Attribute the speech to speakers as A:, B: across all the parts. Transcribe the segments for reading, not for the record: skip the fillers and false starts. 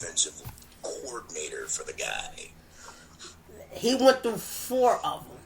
A: offensive coordinator for the guy.
B: He went through 4 of them.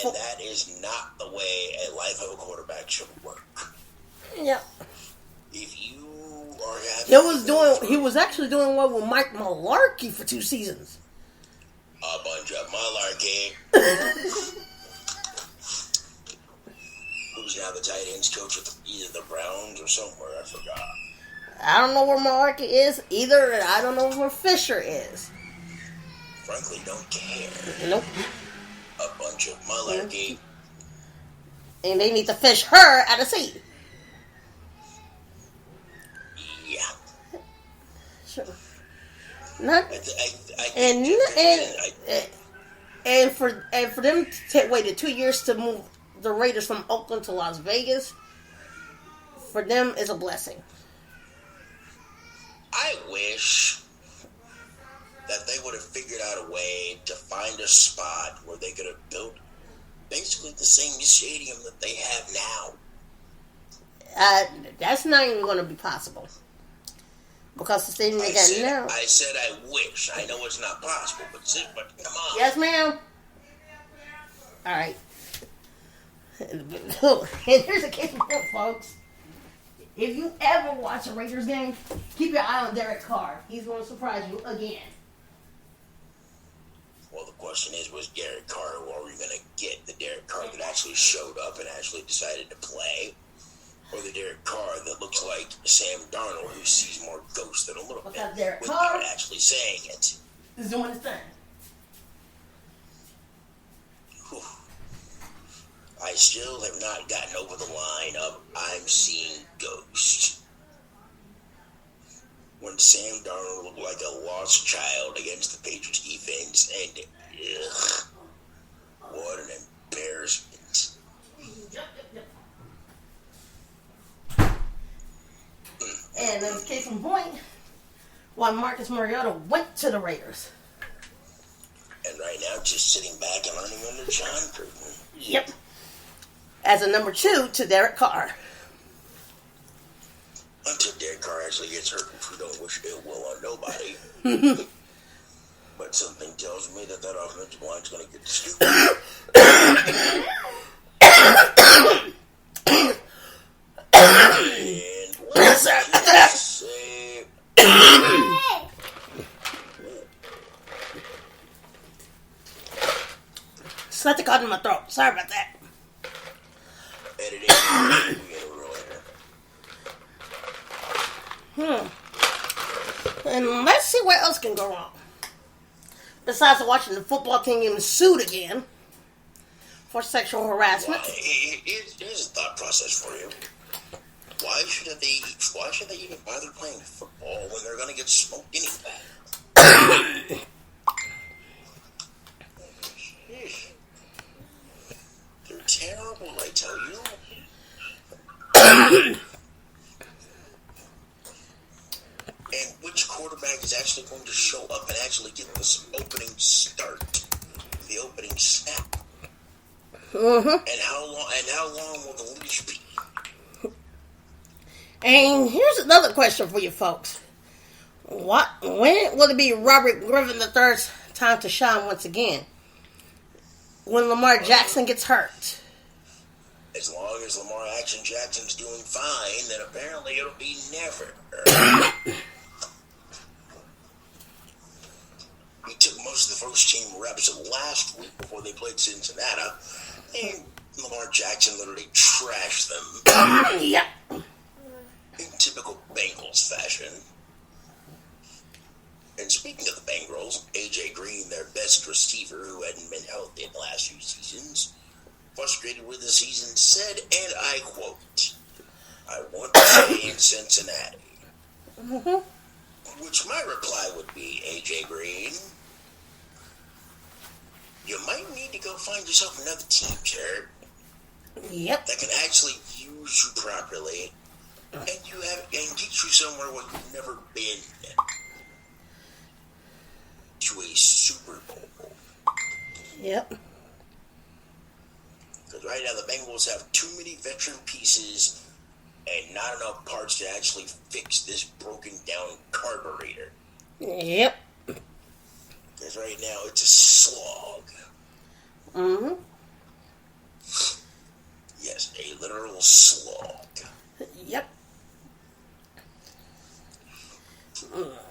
A: And that is not the way a life of a quarterback should work.
B: Yeah.
A: If you are having...
B: He was actually doing well with Mike Mularkey for 2 seasons.
A: A bunch of malarkey. Who's now the tight ends coach with either the Browns or somewhere, I forgot.
B: I don't know where Mularkey is either, and I don't know where Fisher is.
A: Frankly, don't care.
B: Nope.
A: A bunch of malarkey.
B: And they need to fish her out of sea.
A: Yeah.
B: Sure. And for them to wait 2 years to move the Raiders from Oakland to Las Vegas, for them is a blessing.
A: I wish that they would have figured out a way to find a spot where they could have built basically the same stadium that they have now.
B: That's not even going to be possible. Because the stadium they got now...
A: I said I wish. I know it's not possible, but come on.
B: Yes, ma'am. All right. And here's a case in point, folks. If you ever watch a Raiders game, keep your eye on Derek Carr. He's going to surprise you again.
A: Well, the question is, was Derek Carr, who are we going to get? The Derek Carr that actually showed up and actually decided to play? Or the Derek Carr that looks like Sam Darnold, who sees more ghosts than a little bit,
B: Derek
A: without
B: Carr
A: actually saying it?
B: Is doing his thing.
A: Whew. I still have not gotten over the line of I'm seeing ghosts. When Sam Darnold looked like a lost child against the Patriots defense, and what an embarrassment.
B: Yep. And in case in point, why Marcus Mariota went to the Raiders.
A: And right now, just sitting back and learning under John Gruden.
B: Yep. As a number 2 to Derek Carr.
A: Until Derek Carr actually gets hurt, which we don't wish ill will on nobody. But something tells me that offensive line's going to get stupid. And let's say...
B: Slap the card in my throat. Sorry about that.
A: Editing.
B: And let's see what else can go wrong. Besides watching the football team getting sued again for sexual harassment.
A: Here's a thought process for you. Why should they even bother playing football when they're going to get smoked anyway? They're terrible, I tell you. And which quarterback is actually going to show up and actually get this opening start, the opening snap?
B: Mm-hmm.
A: And how long will the leash be?
B: And here's another question for you folks. When will it be Robert Griffin III's time to shine once again? When Lamar Jackson gets hurt?
A: As long as Lamar Jackson's doing fine, then apparently it'll be never. He took most of the first team reps last week before they played Cincinnati, and Lamar Jackson literally trashed them.
B: Yep.
A: In typical Bengals fashion. And speaking of the Bengals, A.J. Green, their best receiver who hadn't been healthy in the last few seasons, frustrated with the season, said, and I quote, "I want to stay in Cincinnati." Mm-hmm. Which my reply would be, A.J. Green, you might need to go find yourself another team, sir.
B: Yep.
A: That can actually use you properly and get you somewhere where you've never been. To a Super Bowl.
B: Yep.
A: Because right now the Bengals have too many veteran pieces and not enough parts to actually fix this broken down carburetor.
B: Yep.
A: Because right now it's a slog.
B: Mm-hmm.
A: Yes, a literal slog.
B: Yep.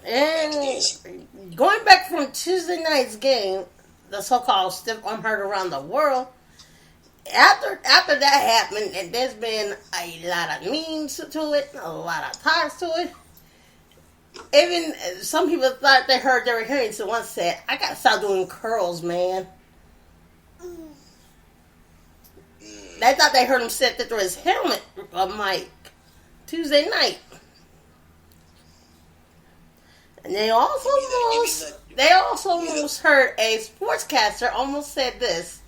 B: And going back from Tuesday night's game, the so-called stiff arm heard around the world. After that happened, and there's been a lot of memes to it, a lot of talks to it. Even some people thought they heard Derrick Henry once said, "I gotta stop doing curls, man." They thought they heard him say that through his helmet mic Tuesday night. And they also almost heard a sportscaster almost said this,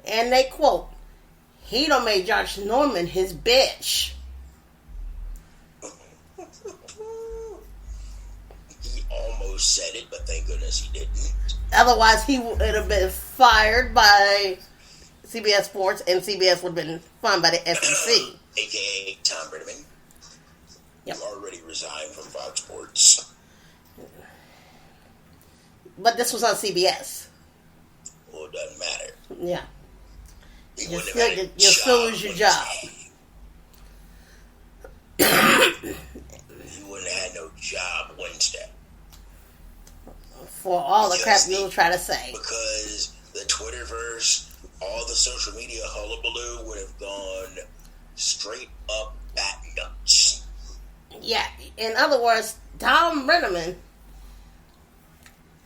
B: and they quote, "He done made Josh Norman his bitch."
A: He almost said it, but thank goodness he didn't.
B: Otherwise, he would have been fired by CBS Sports, and CBS would have been fined by the SEC.
A: AKA Tom Gridiron.
B: Yep.
A: Who already resigned from Fox Sports.
B: But this was on CBS.
A: Well, it doesn't matter.
B: Yeah.
A: You'll
B: still lose your job.
A: He wouldn't have had no job Wednesday.
B: For all the crap you'll try to say.
A: Because the Twitterverse, all the social media hullabaloo would have gone straight up bat nuts.
B: Yeah. In other words, Tom Brenneman,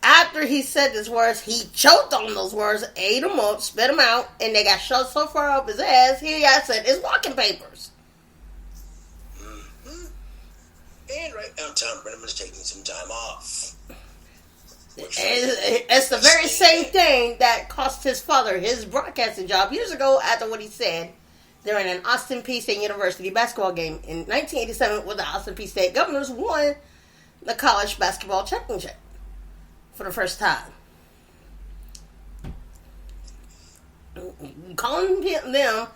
B: after he said these words, he choked on those words, ate them up, spit them out, and they got shoved so far up his ass, he got sent his walking papers.
A: Mm-hmm. And right now, Tom Brenneman's taking some time off.
B: It's the very same thing that cost his father his broadcasting job years ago after what he said during an Austin Peay State University basketball game in 1987 when the Austin Peay State Governors won the college basketball championship for the first time. Calling them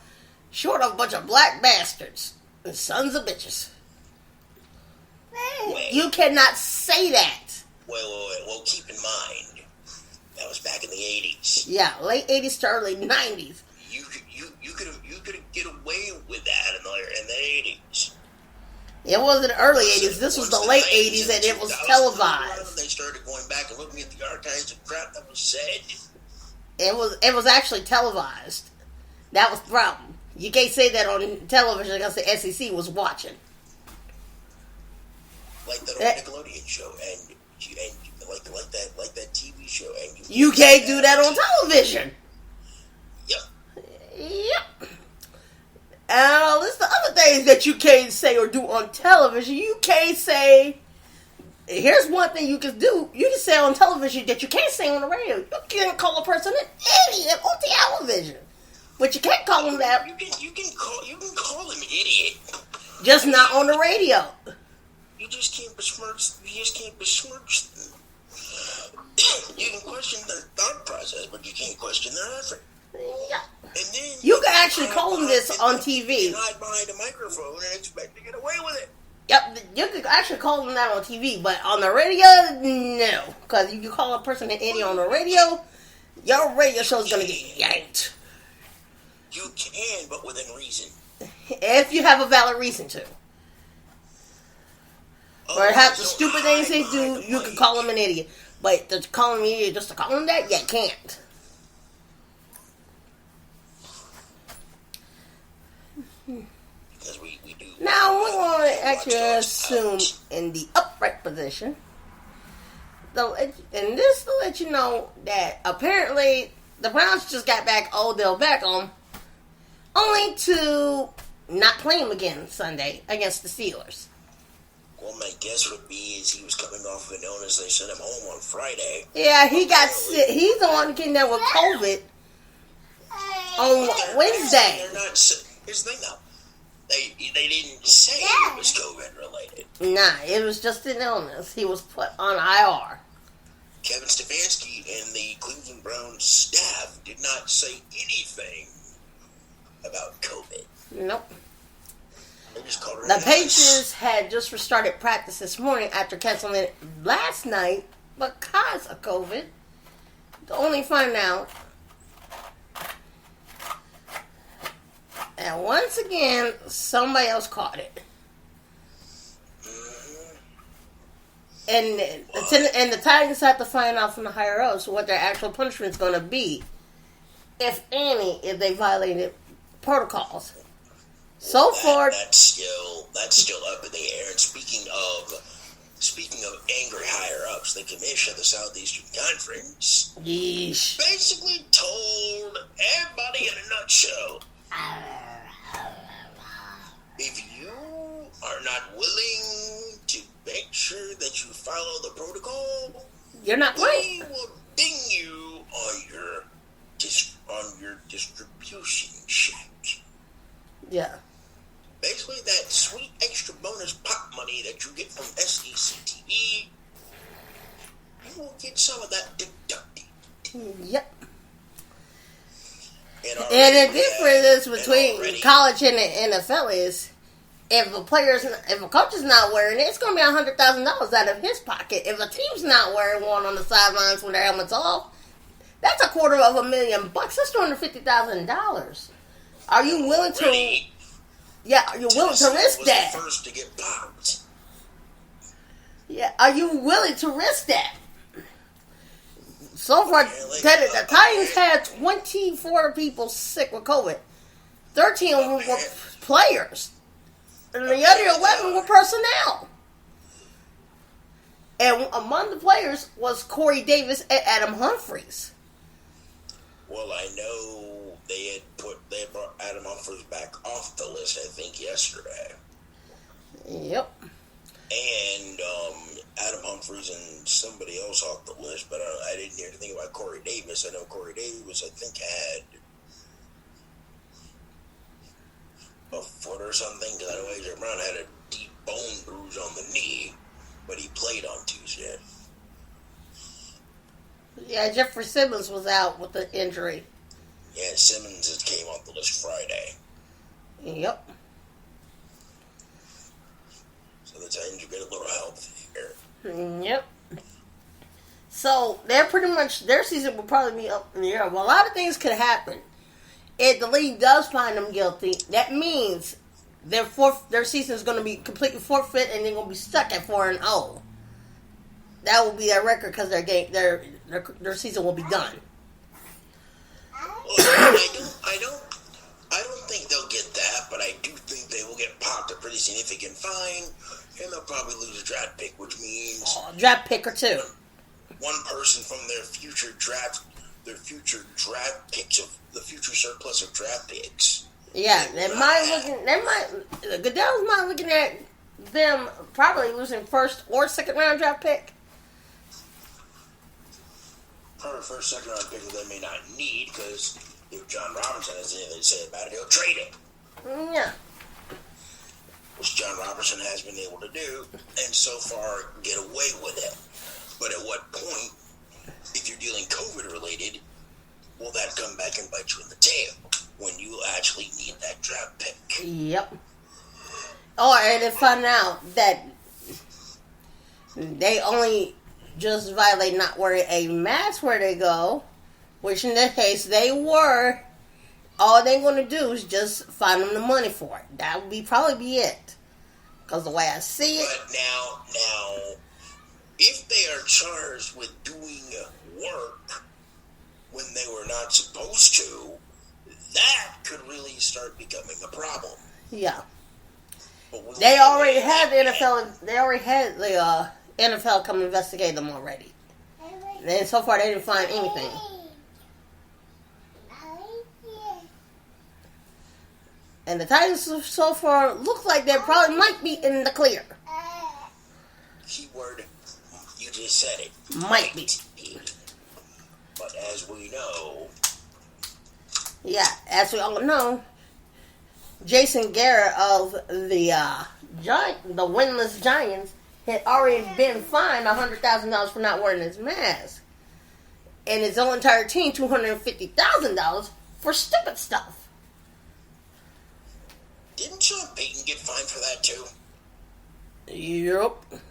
B: short of a bunch of black bastards and sons of bitches. Hey, you cannot say that.
A: Well, keep in mind, that was back in the 80s.
B: Yeah, late 80s to early 90s.
A: You could get away with that in the 80s.
B: It wasn't the early 80s. This was the late 80s, and it was televised.
A: They started going back and looking at the archives of crap that was said.
B: It was actually televised. That was the problem. You can't say that on television because the SEC was watching.
A: Like that old Nickelodeon show, and like that TV show, and
B: you can't do that on television. Yep. And list the other things that you can't say or do on television. You can't say. Here's one thing you can do. You can say on television that you can't say on the radio. You can't call a person an idiot on television, but you can't call him that.
A: You can call him idiot.
B: Just not on the radio.
A: You just can't besmirch. You can question their thought process, but you can't question their effort.
B: Yeah.
A: And then
B: you can actually call them this on TV.
A: You hide behind a microphone and expect to get away with it.
B: Yep, you can actually call them that on TV, but on the radio, no. Because you can call a person an idiot on the radio, your radio show is going to get yanked.
A: You can, but within reason.
B: If you have a valid reason to. Or have the stupid things they do, you can call them an idiot. But to call them an idiot just to call them that, you can't.
A: Because we do.
B: Now, we're going to actually assume in the upright position. So, and this to let you know that apparently the Browns just got back Odell Beckham, only to not play him again Sunday against the Steelers.
A: Well, my guess would be is he was coming off of an illness. They sent him home on Friday.
B: Yeah, he got sick. He's the one who came down with COVID on Wednesday.
A: They're not sick. Here's the thing, though. They didn't say it was COVID related.
B: Nah, it was just an illness. He was put on IR.
A: Kevin Stefanski and the Cleveland Browns staff did not say anything about COVID.
B: Nope.
A: They just called her
B: The
A: an
B: Patriots had just restarted practice this morning after canceling it last night because of COVID. To only find out. And once again, somebody else caught it. And the Titans have to find out from the higher ups what their actual punishment is going to be, if any, if they violated protocols. So far,
A: that's still up in the air. And speaking of angry higher ups, the commission of the Southeastern Conference basically told everybody in a nutshell, if you are not willing to make sure that you follow the protocol,
B: you're not playing.
A: We will ding you on your distribution check.
B: Yeah.
A: Basically, that sweet extra bonus pop money that you get from SEC TV, you will get some of that deducted.
B: Yep.
A: And
B: the difference between college and the NFL is, if a coach is not wearing it, it's going to be $100,000 out of his pocket. If a team's not wearing one on the sidelines when their helmet's off, that's $250,000. That's $250,000. Are you willing to?
A: Really?
B: Yeah, are you willing to risk that?
A: The first to get popped.
B: Yeah, are you willing to risk that? So far, the Titans had 24 people sick with COVID. 13 of them were players. And the other 11 were personnel. And among the players was Corey Davis and Adam Humphries.
A: Well, I know they brought Adam Humphries back off the list, I think, yesterday.
B: Yep.
A: And Adam Humphries and somebody else off the list, but I didn't hear anything about Corey Davis. I know Corey Davis, I think, had a foot or something, because I know A.J. Brown had a deep bone bruise on the knee, but he played on Tuesday.
B: Yeah, Jeffrey Simmons was out with the injury.
A: Yeah, Simmons came off the list Friday.
B: Yep.
A: So the Titans will get a little help here.
B: Yep. So they're pretty much, their season will probably be up in the air. Well, a lot of things could happen. If the league does find them guilty, that means their season is going to be completely forfeit, and they're going to be stuck at 4-0. That will be their record because their season will be done.
A: Well, I don't think they'll get that, but I do think they will get popped a pretty significant fine, and they'll probably lose a draft pick, which means
B: draft pick or two.
A: One person from their future draft picks of the future surplus of draft picks.
B: Yeah, Goodell's not looking at them probably losing first or second round draft pick.
A: Probably first, second round pick they may not need, because if John Robinson has anything to say about it, he'll trade it.
B: Yeah.
A: Which John Robertson has been able to do, and so far get away with it. But at what point, if you're dealing COVID related, will that come back and bite you in the tail when you actually need that draft pick?
B: Yep. And they find out that they only just violate not wearing a mask where they go, which in this case they were. All they're going to do is just find them the money for it. That would probably be it. Because the way I see it.
A: But now, if they are charged with doing work when they were not supposed to, that could really start becoming a problem.
B: Yeah. They already had the NFL. They already had the NFL come investigate them already. And so far, they didn't find anything. And the Titans so far look like they probably might be in the clear.
A: Keyword, you just said it.
B: Might be.
A: But as we know...
B: Yeah, as we all know, Jason Garrett of the winless Giants had already been fined $100,000 for not wearing his mask. And his own entire team $250,000 for stupid stuff.
A: Didn't Sean Payton get fined for that too?
B: Yep.